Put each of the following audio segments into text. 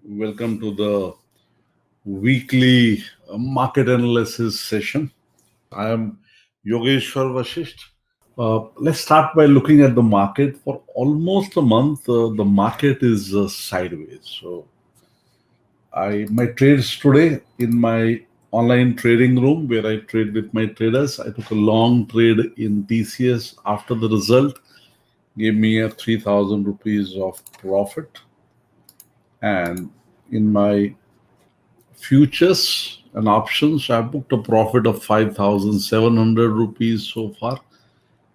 Welcome to the weekly market analysis session. I am Yogeshwar Vashishtha. Let's start by looking at the market. For almost a month, the market is sideways. So, my trades today in my online trading room where I trade with my traders. I took a long trade in TCS after the result gave me a 3,000 rupees of profit, and in my futures and options, I booked a profit of 5,700 rupees so far.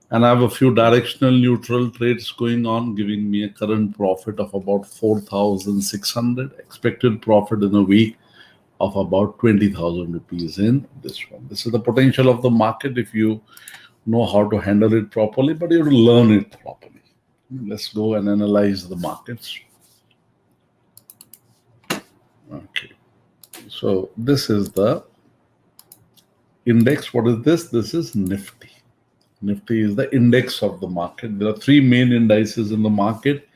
And I have a few directional neutral trades going on, giving me a current profit of about 4,600. Expected profit in a week of about 20,000 rupees in this one. This is the potential of the market if you know how to handle it properly, but you have to learn it properly. Let's go and analyze the markets. Okay. So this is the index. What is this? This is Nifty. Nifty is the index of the market. There are three main indices in the market: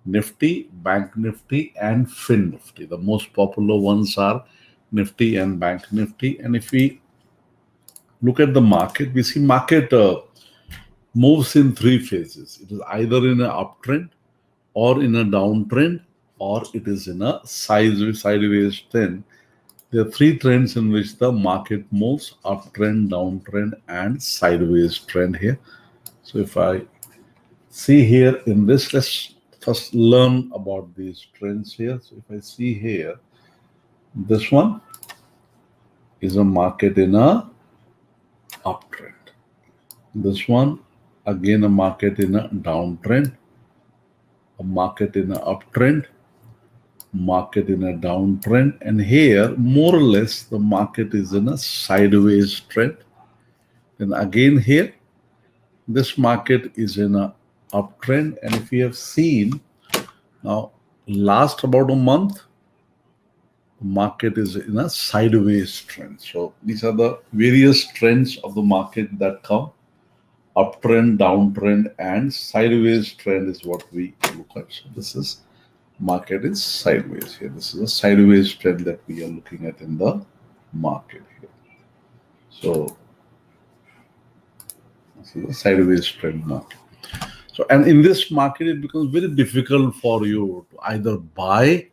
Nifty, Bank Nifty, and Fin Nifty. The most popular ones are Nifty and Bank Nifty. And if we look at the market, we see market moves in three phases. It is either in an uptrend, or in a downtrend, or it is in a sideways trend. There are three trends in which the market moves: uptrend, downtrend, and sideways trend here. So if I see here in this, let's first learn about these trends here. So if I see here, this one is a market in a uptrend. This one, again, a market in a downtrend, a market in a uptrend, market in a downtrend, and here more or less the market is in a sideways trend. And again here this market is in a uptrend, and if we have seen now last about a month, the market is in a sideways trend. So these are the various trends of the market that come: uptrend, downtrend, and sideways trend is what we look at. So this is market is sideways here. This is a sideways trend that we are looking at in the market here. So this is a sideways trend market. So, and in this market, it becomes very difficult for you to either buy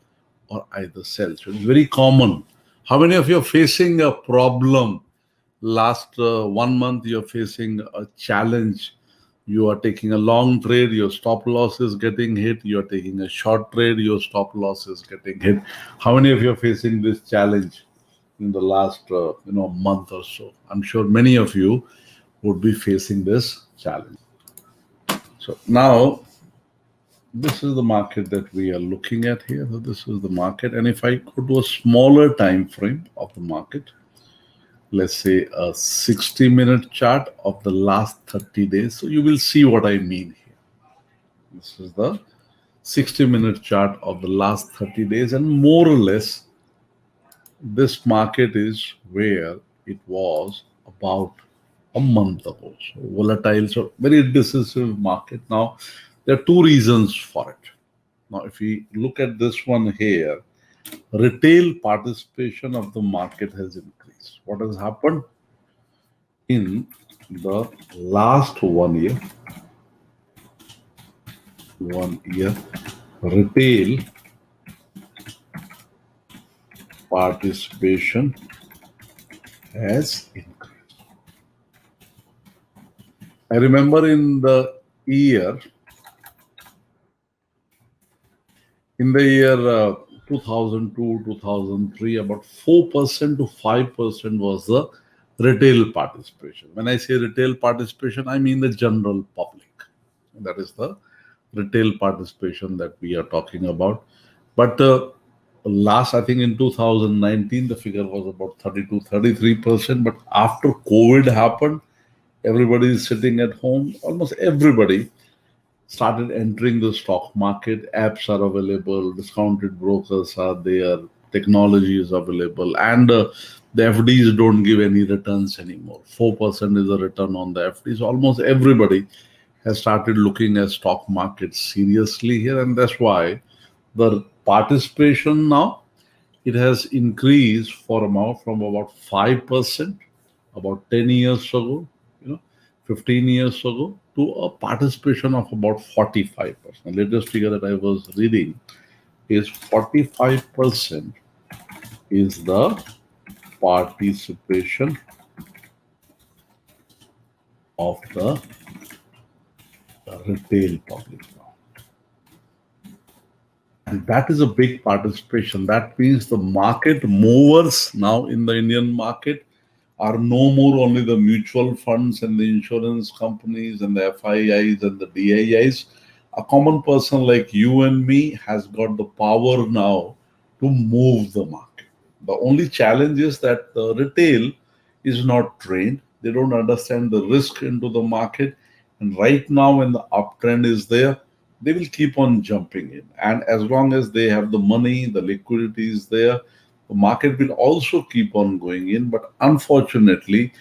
or either sell. So it's very common. How many of you are facing a problem? Last 1 month, you're facing a challenge. You are taking a long trade, your stop loss is getting hit. You're taking a short trade, your stop loss is getting hit. How many of you are facing this challenge in the last month or so? I'm sure many of you would be facing this challenge. So now, this is the market that we are looking at here. So this is the market. And if I go to a smaller time frame of the market, let's say a 60-minute chart of the last 30 days. So you will see what I mean here. This is the 60-minute chart of the last 30 days. And more or less, this market is where it was about a month ago. So volatile, so very decisive market. Now, there are two reasons for it. Now, if we look at this one here, retail participation of the market has increased. What has happened in the last 1 year? 1 year, retail participation has increased. I remember in the year 2002, 2003, about 4% to 5% was the retail participation. When I say retail participation, I mean the general public. That is the retail participation that we are talking about. But last, I think in 2019, the figure was about 32, 33%. But after COVID happened, everybody is sitting at home. Almost everybody started entering the stock market. Apps are available, discounted brokers are there, technology is available, and the FDs don't give any returns anymore. 4% is the return on the FDs. Almost everybody has started looking at stock market seriously here, and that's why the participation now, it has increased from about 5% about 10 years ago, 15 years ago, to a participation of about 45%. Latest figure that I was reading is 45% is the participation of the retail public now. And that is a big participation. That means the market movers now in the Indian market are no more only the mutual funds and the insurance companies and the FIIs and the DIIs. A common person like you and me has got the power now to move the market. The only challenge is that the retail is not trained. They don't understand the risk into the market. And right now, when the uptrend is there, they will keep on jumping in. And as long as they have the money, the liquidity is there, the market will also keep on going in. But unfortunately,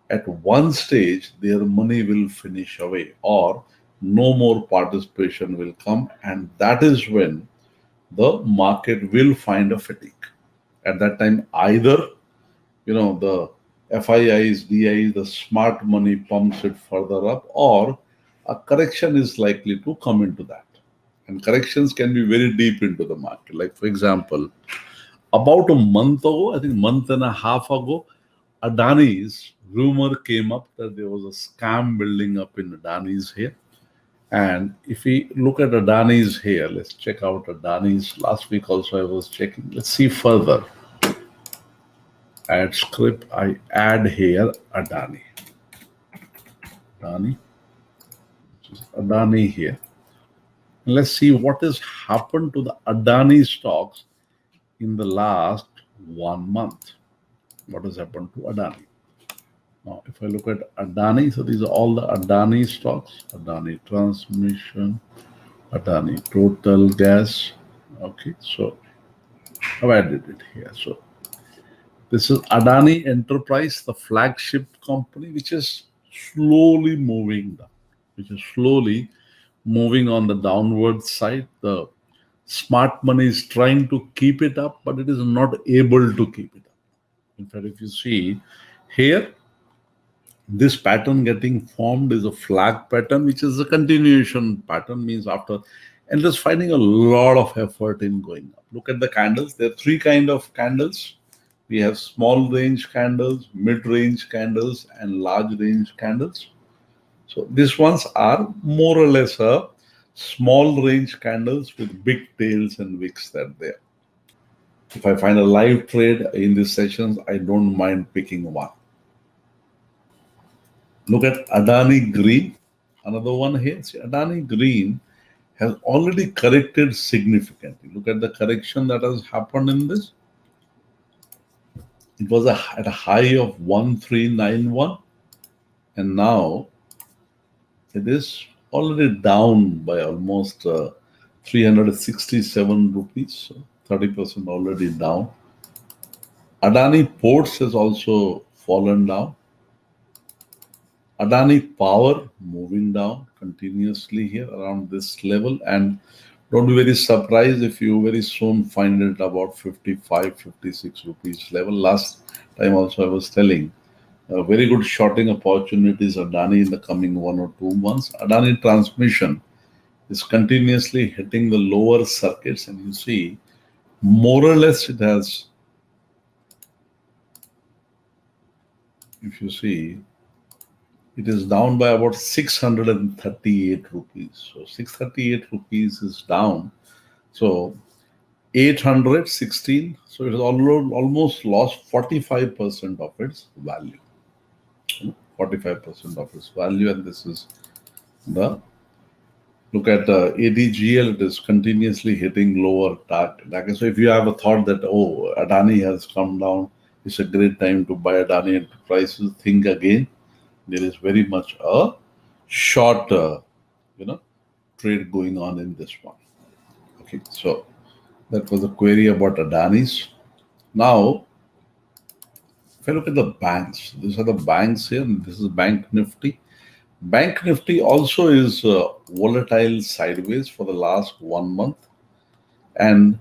at one stage, their money will finish away or no more participation will come. And that is when the market will find a fatigue. At that time, either, the FIIs, DIs, the smart money pumps it further up, or a correction is likely to come into that. And corrections can be very deep into the market. Like, for example, about a month ago, I think month and a half ago, Adani's rumor came up that there was a scam building up in Adani's here. And if we look at Adani's here, let's check out Adani's. Last week also I was checking. Let's see further. Add script, I add here Adani. Adani here. Let's see what has happened to the Adani stocks in the last 1 month. What has happened to Adani? Now, if I look at Adani, so these are all the Adani stocks. Adani Transmission, Adani Total Gas. Okay, so I've added it here. So this is Adani Enterprise, the flagship company, which is slowly moving down, on the downward side. The smart money is trying to keep it up, but it is not able to keep it up. In fact, if you see here, this pattern getting formed is a flag pattern, which is a continuation pattern, means after, and just finding a lot of effort in going up. Look at the candles. There are three kind of candles. We have small range candles, mid range candles, and large range candles. So these ones are more or less a small range candles with big tails and wicks that there. If I find a live trade in these sessions, I don't mind picking one. Look at Adani Green, another one here. See, Adani Green has already corrected significantly. Look at the correction that has happened in this. It was at a high of 1391, and now it is already down by almost 367 rupees, so 30% already down. Adani Ports has also fallen down. Adani Power moving down continuously here around this level, and don't be very surprised if you very soon find it about 55, 56 rupees level. Last time also I was telling, very good shorting opportunities Adani in the coming 1 or 2 months. Adani Transmission is continuously hitting the lower circuits, and you see more or less it has, if you see, it is down by about 638 rupees. So 638 rupees is down. So 816. So it has almost lost 45% of its value. 45% of its value. And this is the, look at ADGL, it is continuously hitting lower target. So if you have a thought that, oh, Adani has come down, it's a great time to buy Adani Enterprises, think again. There is very much a short, trade going on in this one. Okay, so that was a query about Adani's. Now, if I look at the banks, these are the banks here, and this is Bank Nifty. Bank Nifty also is volatile sideways for the last 1 month. And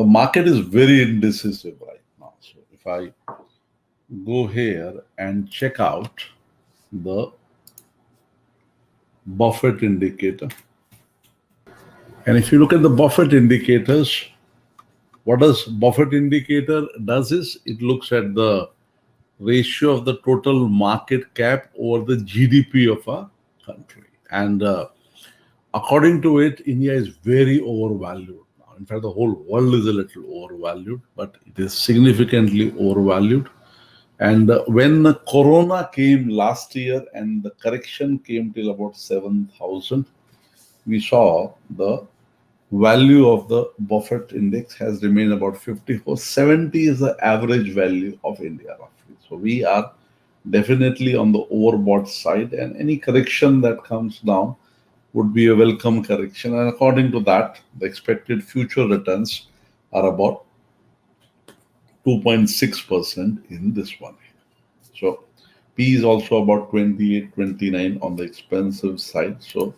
the market is very indecisive right now. So if I go here and check out the Buffett indicator, and if you look at the Buffett indicators, what does Buffett indicator does is it looks at the ratio of the total market cap over the GDP of a country. And according to it, India is very overvalued now. In fact, the whole world is a little overvalued, but it is significantly overvalued. And when the Corona came last year and the correction came till about 7,000, we saw the value of the Buffett index has remained about 54. 70 is the average value of India roughly. So we are definitely on the overbought side, and any correction that comes down would be a welcome correction. And according to that, the expected future returns are about 2.6% in this one. So P is also about 28, 29 on the expensive side. So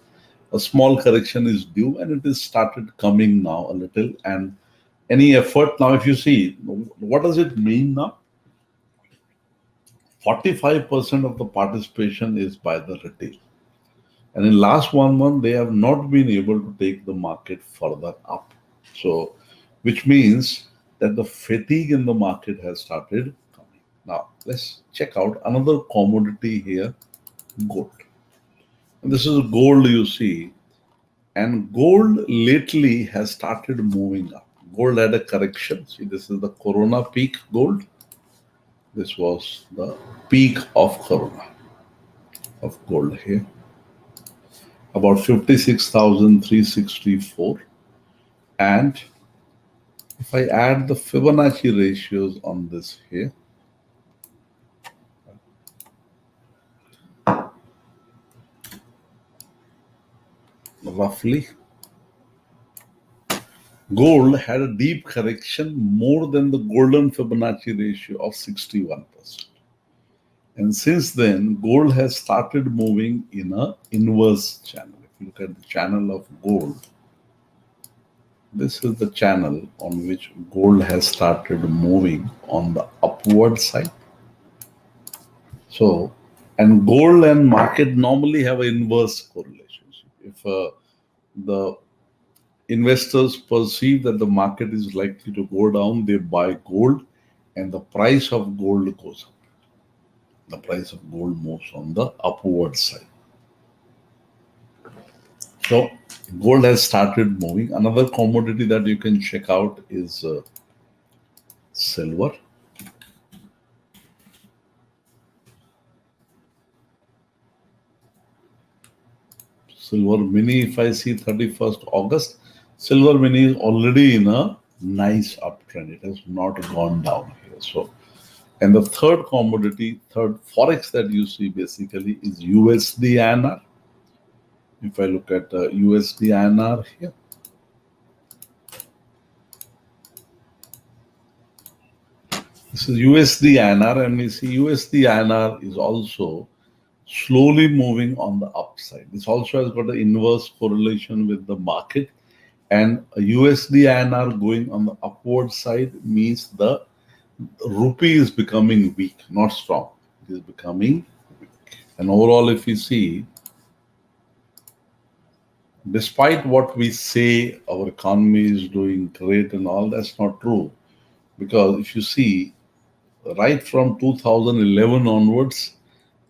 a small correction is due, and it has started coming now a little. And any effort now, if you see, what does it mean now? 45% of the participation is by the retail. And in last 1 month, they have not been able to take the market further up. So, which means that the fatigue in the market has started coming. Now, let's check out another commodity here, gold. And this is gold you see. And gold lately has started moving up. Gold had a correction. See, this is the Corona peak gold. This was the peak of Corona, of gold here. About 56,364. And if I add the Fibonacci ratios on this here, roughly, gold had a deep correction more than the golden Fibonacci ratio of 61%. And since then, gold has started moving in an inverse channel. If you look at the channel of gold, this is the channel on which gold has started moving on the upward side. So, and gold and market normally have an inverse correlation. If the investors perceive that the market is likely to go down, they buy gold, and the price of gold goes up. The price of gold moves on the upward side. So gold has started moving. Another commodity that you can check out is silver. Silver mini, if I see 31st August, silver mini is already in a nice uptrend. It has not gone down here. So, and the third commodity, third forex that you see basically is USD INR. If I look at USD INR here, this is USD INR, and we see USD INR is also slowly moving on the upside. This also has got an inverse correlation with the market, and a USD INR going on the upward side means the rupee is becoming weak, not strong. It is becoming weak. And overall, if you see, despite what we say, our economy is doing great and all, that's not true. Because if you see, right from 2011 onwards,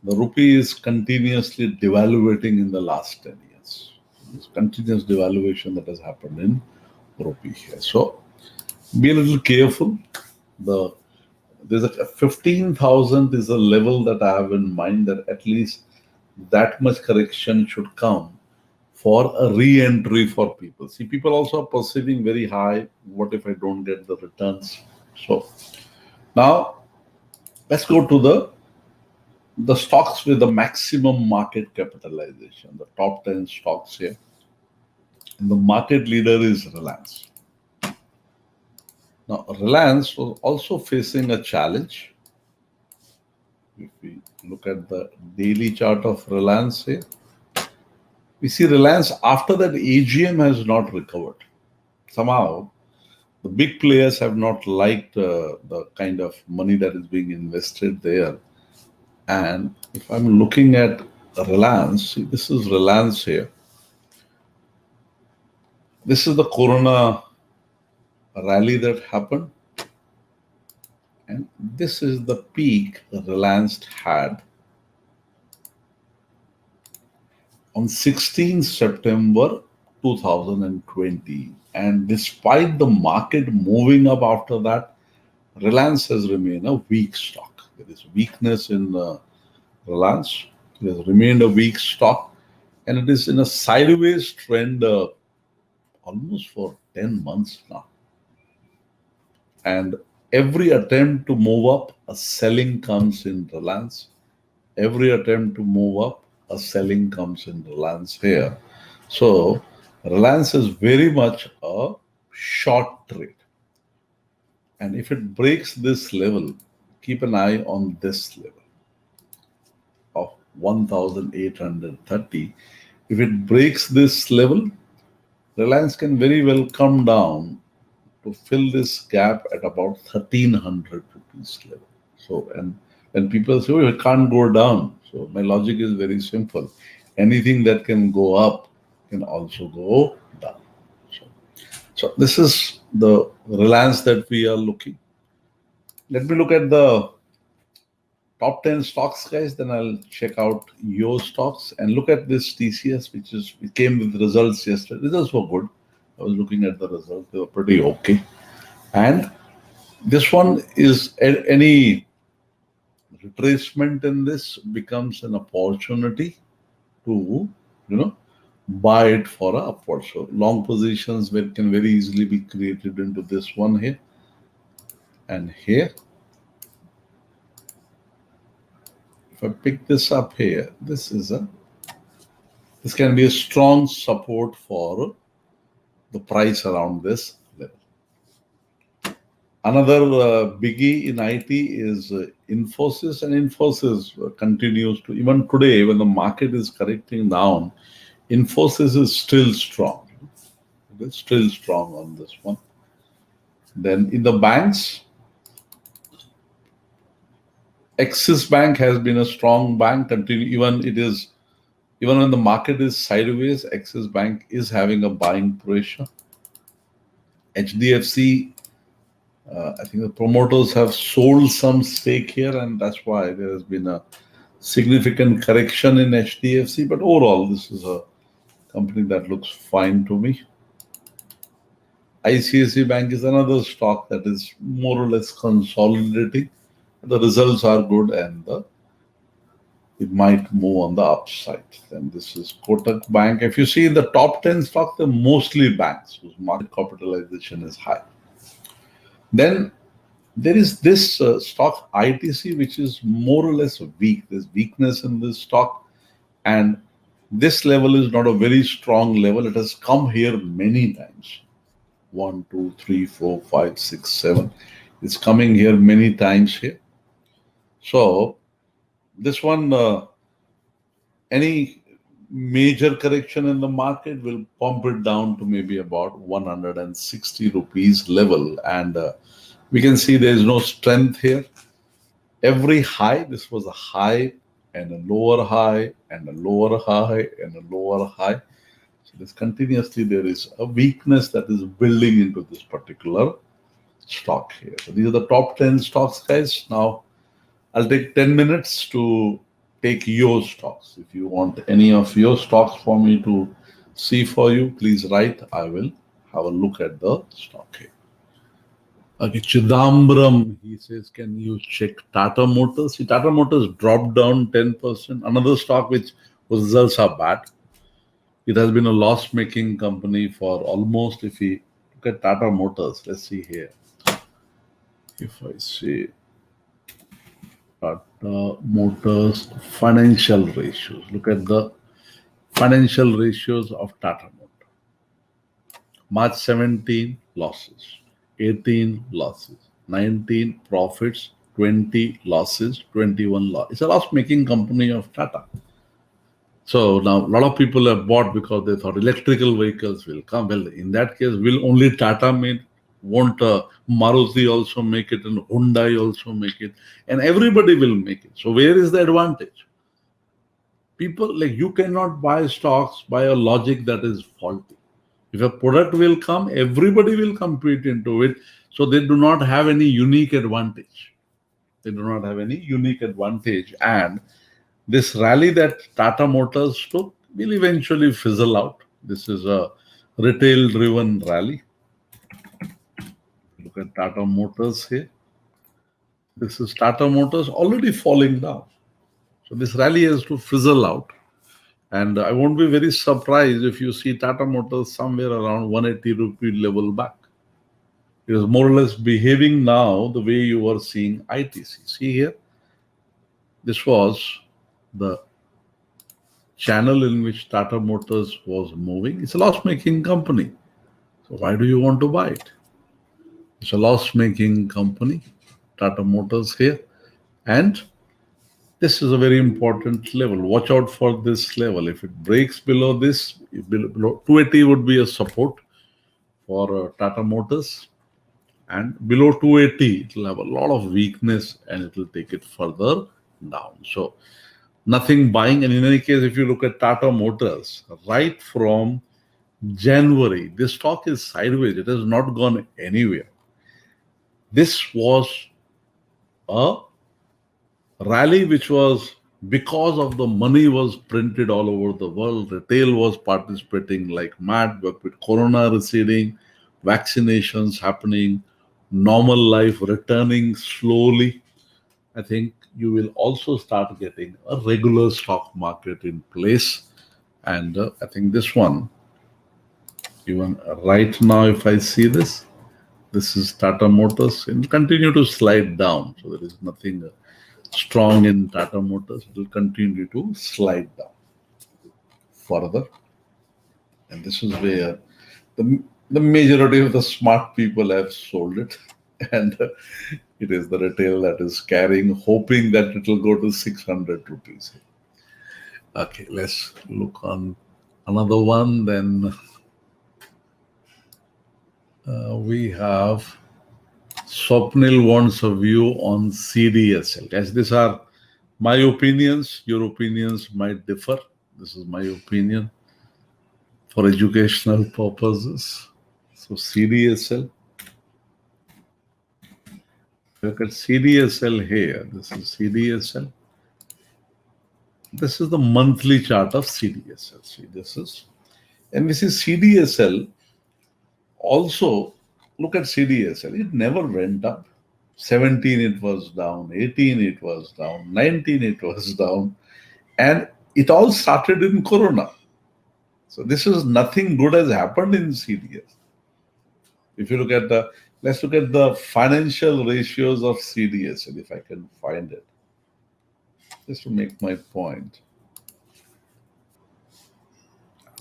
the rupee is continuously devaluating in the last 10 years. This continuous devaluation that has happened in rupee here. So be a little careful. There's a 15,000 is a level that I have in mind, that at least that much correction should come for a re-entry for people. See, people also are perceiving very high. What if I don't get the returns? So now let's go to the stocks with the maximum market capitalization, the top 10 stocks here. And the market leader is Reliance. Now, Reliance was also facing a challenge. If we look at the daily chart of Reliance here, we see Reliance after that AGM has not recovered. Somehow, the big players have not liked the kind of money that is being invested there. And if I'm looking at Reliance, see, this is Reliance here. This is the Corona rally that happened. And this is the peak Reliance had on 16th September 2020. And despite the market moving up after that, Reliance has remained a weak stock. There is weakness in Reliance. It has remained a weak stock, and it is in a sideways trend almost for 10 months now. And every attempt to move up, a selling comes in Reliance. Every attempt to move up, a selling comes in Reliance here. So Reliance is very much a short trade. And if it breaks this level, keep an eye on this level of 1,830. If it breaks this level, Reliance can very well come down to fill this gap at about 1,300 rupees level. So, and people say, oh, it can't go down. So my logic is very simple. Anything that can go up can also go down. So this is the Reliance that we are looking. Let me look at the top 10 stocks, guys. Then I'll check out your stocks and look at this TCS, which came with results yesterday. Results were good. I was looking at the results. They were pretty okay. And this one is any retracement in this becomes an opportunity to, buy it for an upward. So long positions can very easily be created into this one here and here. If I pick this up here, this can be a strong support for the price around this level. Another biggie in IT is Infosys, and Infosys continues to, even today when the market is correcting down, Infosys is still strong. It is still strong on this one. Then in the banks, Axis Bank has been a strong bank. Even when the market is sideways, Axis Bank is having a buying pressure. HDFC, I think the promoters have sold some stake here, and that's why there has been a significant correction in HDFC. But overall, this is a company that looks fine to me. ICICI Bank is another stock that is more or less consolidating. The results are good, and it might move on the upside. Then this is Kotak Bank. If you see in the top 10 stocks, they're mostly banks whose market capitalization is high. Then there is this stock ITC, which is more or less weak. There's weakness in this stock, and this level is not a very strong level. It has come here many times. 1, 2, 3, 4, 5, 6, 7. It's coming here many times here. So this one, any major correction in the market will pump it down to maybe about 160 rupees level. And we can see there is no strength here. Every high, this was a high and a lower high and a lower high and a lower high. So this continuously, there is a weakness that is building into this particular stock here. So these are the top 10 stocks, guys. Now I'll take 10 minutes to take your stocks. If you want any of your stocks for me to see for you, please write. I will have a look at the stock here. Okay, Chidambaram, he says, can you check Tata Motors? See, Tata Motors dropped down 10%. Another stock which results are bad. It has been a loss-making company for almost, if we look at Tata Motors, let's see here. If I see Tata Motors financial ratios, look at the financial ratios of Tata Motors. March 17, losses. 18 losses, 19 profits, 20 losses, 21 loss. It's a loss-making company of Tata. So now a lot of people have bought because they thought electrical vehicles will come. Well, in that case, will only Tata make Won't Maruti also make it, and Hyundai also make it, and everybody will make it? So where is the advantage? People, like, you cannot buy stocks by a logic that is faulty. If a product will come, everybody will compete into it. So they do not have any unique advantage. They do not have any unique advantage. And this rally that Tata Motors took will eventually fizzle out. This is a retail driven rally. Look at Tata Motors here. This is Tata Motors already falling down. So this rally has to fizzle out. And I won't be very surprised if you see Tata Motors somewhere around 180 rupee level back. It is more or less behaving now the way you were seeing ITC. See here, this was the channel in which Tata Motors was moving. It's a loss-making company. So why do you want to buy it? It's a loss-making company, Tata Motors here. And this is a very important level. Watch out for this level. If it breaks below this, below 280 would be a support for Tata Motors. And below 280, it will have a lot of weakness and it will take it further down. So nothing buying. And in any case, if you look at Tata Motors, right from January, this stock is sideways. It has not gone anywhere. This was a rally which was because of the money was printed all over the world. Retail was participating like mad, but with Corona receding, vaccinations happening, normal life returning slowly, I think you will also start getting a regular stock market in place. And I think this one, even right now, if I see this, this is Tata Motors. It will continue to slide down. So there is nothing strong in Tata Motors. It will continue to slide down further. And this is where the majority of the smart people have sold it. And it is the retail that is carrying, hoping that it will go to 600 rupees. Okay, let's look on another one. Then we have Swapnil wants a view on CDSL. Guys, these are my opinions. Your opinions might differ. This is my opinion for educational purposes. So CDSL. Look at CDSL here. This is CDSL. This is the monthly chart of CDSL. See, this is, and this is CDSL. Also, look at CDSL. It never went up. 17 it was down, 18 it was down, 19 it was down, and it all started in Corona. So this is nothing good has happened in CDS. If you look at let's look at the financial ratios of CDSL, if I can find it, just to make my point.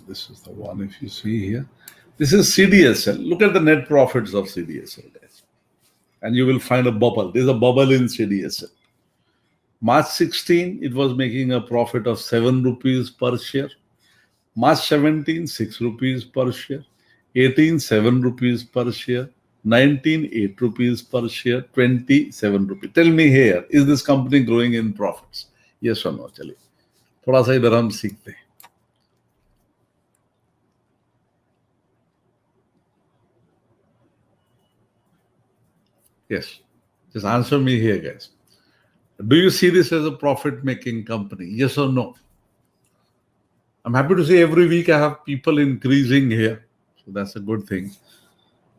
This is the one, if you see here. This is CDSL. Look at the net profits of CDSL, guys. And you will find a bubble. There's a bubble in CDSL. March 16, it was making a profit of 7 rupees per share. March 17, 6 rupees per share. 18, 7 rupees per share. 19, 8 rupees per share. 20, 7 rupees. Tell me here, is this company growing in profits? Yes or no? Chaliye. थोड़ा सा इधर हम सीखते हैं. Yes. Just answer me here, guys. Do you see this as a profit-making company? Yes or no? I'm happy to say every week I have people increasing here. So that's a good thing.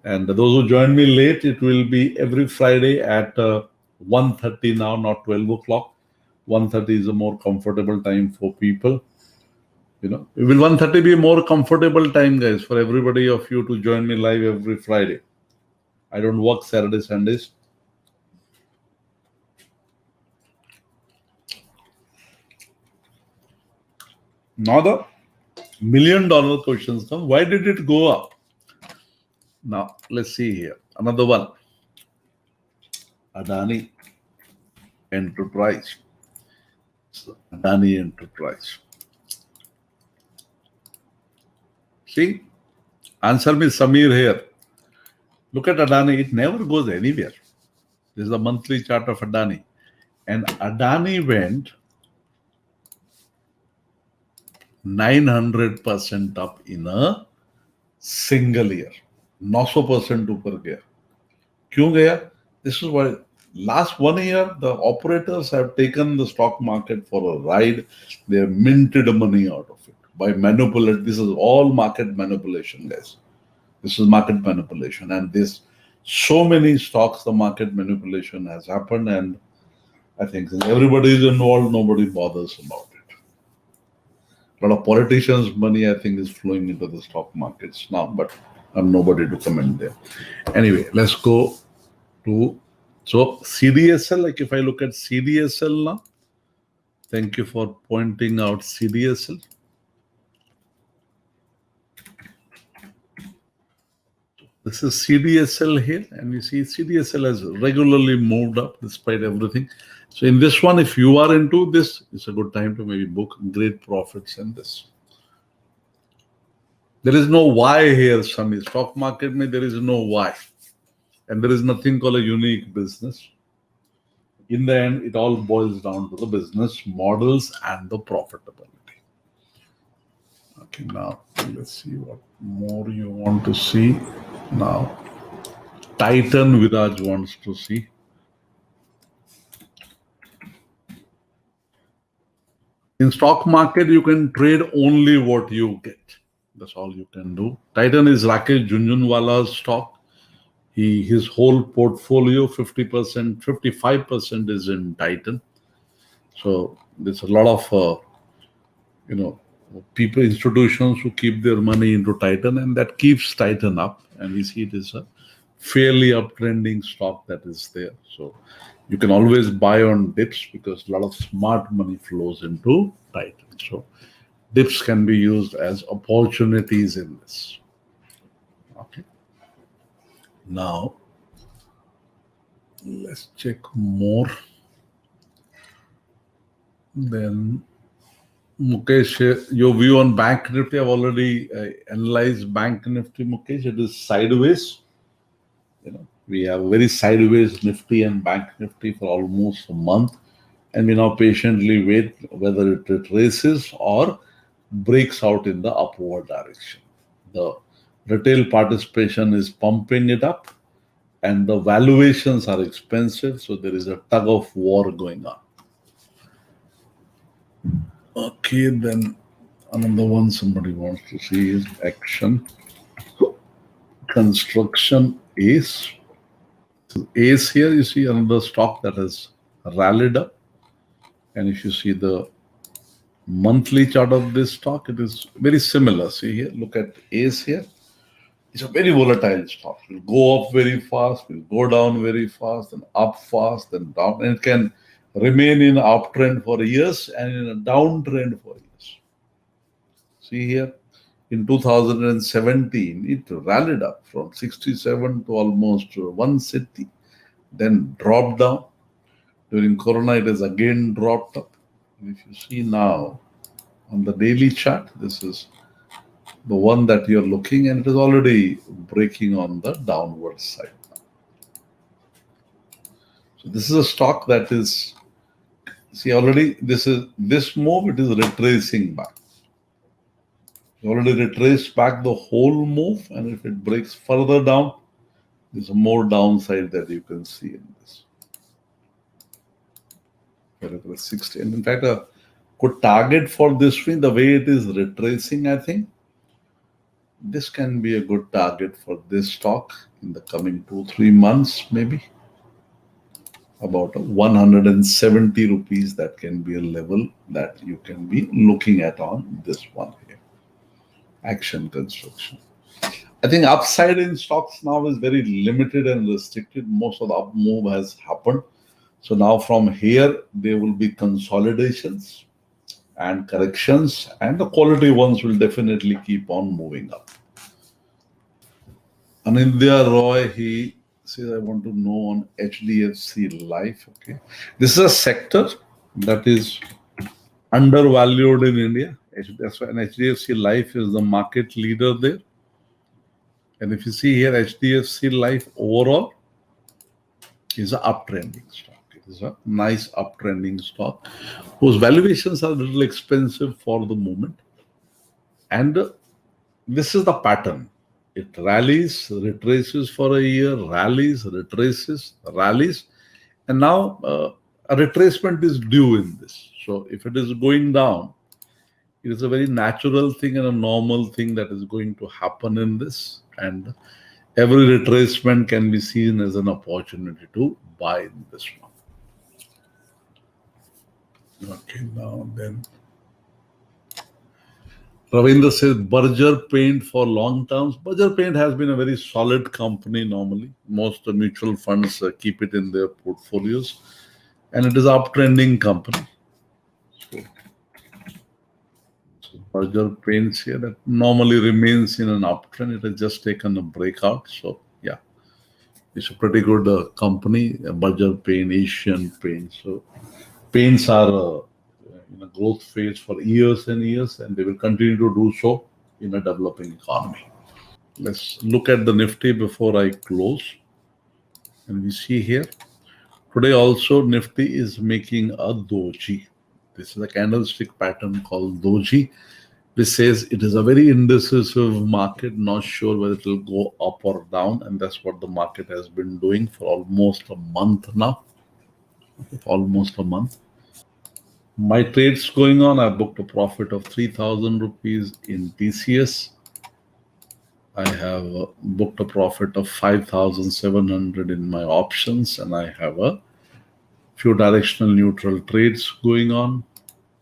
And those who join me late, it will be every Friday at 1:30 now, not 12 o'clock. 1:30 is a more comfortable time for people. Will 1:30 be a more comfortable time, guys, for everybody of you to join me live every Friday? I don't work Saturday, Sundays. Now the million-dollar questions come. Why did it go up? Now, let's see here. Another one. Adani Enterprise. Adani Enterprise. See? Answer me, Samir, here. Look at Adani, it never goes anywhere. This is the monthly chart of Adani. And Adani went 900% up in a single year. 900% ऊपर गया. क्यों गया? This is why last 1 year the operators have taken the stock market for a ride. They have minted money out of it by manipulate. This is all market manipulation, guys. This is market manipulation, and this so many stocks the market manipulation has happened, and I think since everybody is involved, nobody bothers about it. A lot of politicians' money, I think, is flowing into the stock markets now, but I'm nobody to comment there. Anyway, let's go to CDSL. Like if I look at CDSL now, thank you for pointing out CDSL. This is CDSL here, and you see CDSL has regularly moved up despite everything. So in this one, if you are into this, it's a good time to maybe book great profits in this. There is no why here, Sami. Stock market, there is no why. And there is nothing called a unique business. In the end, it all boils down to the business models and the profitability. Okay, now let's see what more you want to see. Now, Titan Viraj wants to see. In stock market, you can trade only what you get. That's all you can do. Titan is Rakesh Jhunjhunwala's stock. His whole portfolio, 50%, 55% is in Titan. So there's a lot of, people, institutions who keep their money into Titan, and that keeps Titan up. And we see it is a fairly uptrending stock that is there. So you can always buy on dips because a lot of smart money flows into Titan. So dips can be used as opportunities in this. Okay. Now, let's check more. Then, Mukesh, your view on Bank Nifty, I've already analyzed Bank Nifty, Mukesh. It is sideways. We have very sideways Nifty and Bank Nifty for almost a month. And we now patiently wait whether it retraces or breaks out in the upward direction. The retail participation is pumping it up, and the valuations are expensive. So there is a tug of war going on. Okay, then another one somebody wants to see is Action Construction Ace. So Ace here, you see another stock that has rallied up. And if you see the monthly chart of this stock, it is very similar. See here, look at Ace here. It's a very volatile stock. It will go up very fast, will go down very fast, and up fast, then down. And it can remain in uptrend for years and in a downtrend for years. See here, in 2017, it rallied up from 67 to almost 160, then dropped down. During Corona, it has again dropped up. And if you see now on the daily chart, this is the one that you're looking, and it is already breaking on the downward side. So this is a stock that is, see already this move, it is retracing back. It already retraced back the whole move, and if it breaks further down, there's more downside that you can see in this. 60. And in fact, a good target for this swing, the way it is retracing, I think, this can be a good target for this stock in the coming 2-3 months, maybe. About 170 rupees, that can be a level that you can be looking at on this one here. Action Construction. I think upside in stocks now is very limited and restricted. Most of the up move has happened. So now from here, there will be consolidations and corrections, and the quality ones will definitely keep on moving up. Anindya Roy, he says, I want to know on HDFC Life. Okay, this is a sector that is undervalued in India. That's why HDFC Life is the market leader there. And if you see here, HDFC Life overall is an uptrending stock. It is a nice uptrending stock whose valuations are a little expensive for the moment. And this is the pattern. It rallies, retraces for a year, rallies, retraces, rallies. And now a retracement is due in this. So if it is going down, it is a very natural thing and a normal thing that is going to happen in this. And every retracement can be seen as an opportunity to buy in this one. Okay, now then. Ravindra says Berger Paint for long terms. Berger Paint has been a very solid company normally. Most mutual funds keep it in their portfolios. And it is an uptrending company. So Berger Paints here that normally remains in an uptrend. It has just taken a breakout. So yeah, it's a pretty good company. Berger Paint, Asian Paint. So paints are in a growth phase for years and years, and they will continue to do so in a developing economy. Let's look at the Nifty before I close. And we see here, today also Nifty is making a doji. This is a candlestick pattern called doji, which says it is a very indecisive market, not sure whether it will go up or down. And that's what the market has been doing for almost a month now. Almost a month. My trades going on, I booked a profit of 3,000 rupees in TCS. I have booked a profit of 5,700 in my options, and I have a few directional neutral trades going on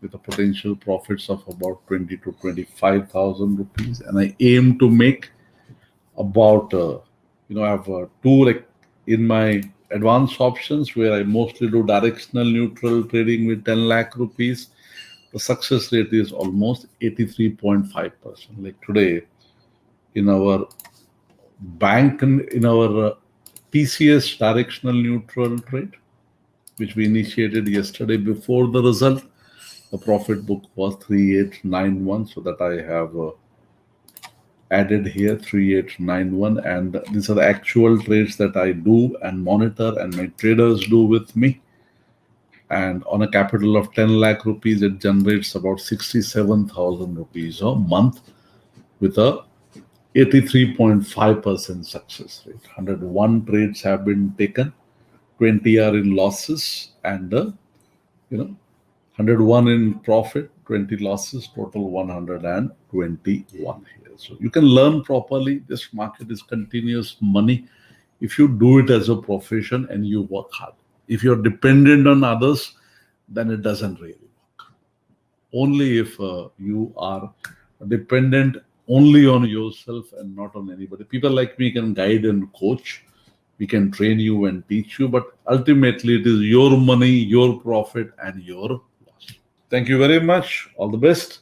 with a potential profits of about 20 to 25,000 rupees. And I aim to make about, I have two in my advanced options where I mostly do directional neutral trading with 10 lakh rupees. The success rate is almost 83.5%. Like today, in our bank, in our TCS directional neutral trade, which we initiated yesterday before the result, the profit book was 3891. So that I have added here 3891, and these are the actual trades that I do and monitor and my traders do with me. And on a capital of 10 lakh rupees, it generates about 67,000 rupees a month with a 83.5% success rate. 101 trades have been taken, 20 are in losses, and 101 in profit, 20 losses, total 121 here. So you can learn properly. This market is continuous money if you do it as a profession and you work hard. If you're dependent on others, then it doesn't really work. Only if you are dependent only on yourself and not on anybody. People like me can guide and coach. We can train you and teach you, but ultimately it is your money, your profit, and your loss. Thank you very much. All the best.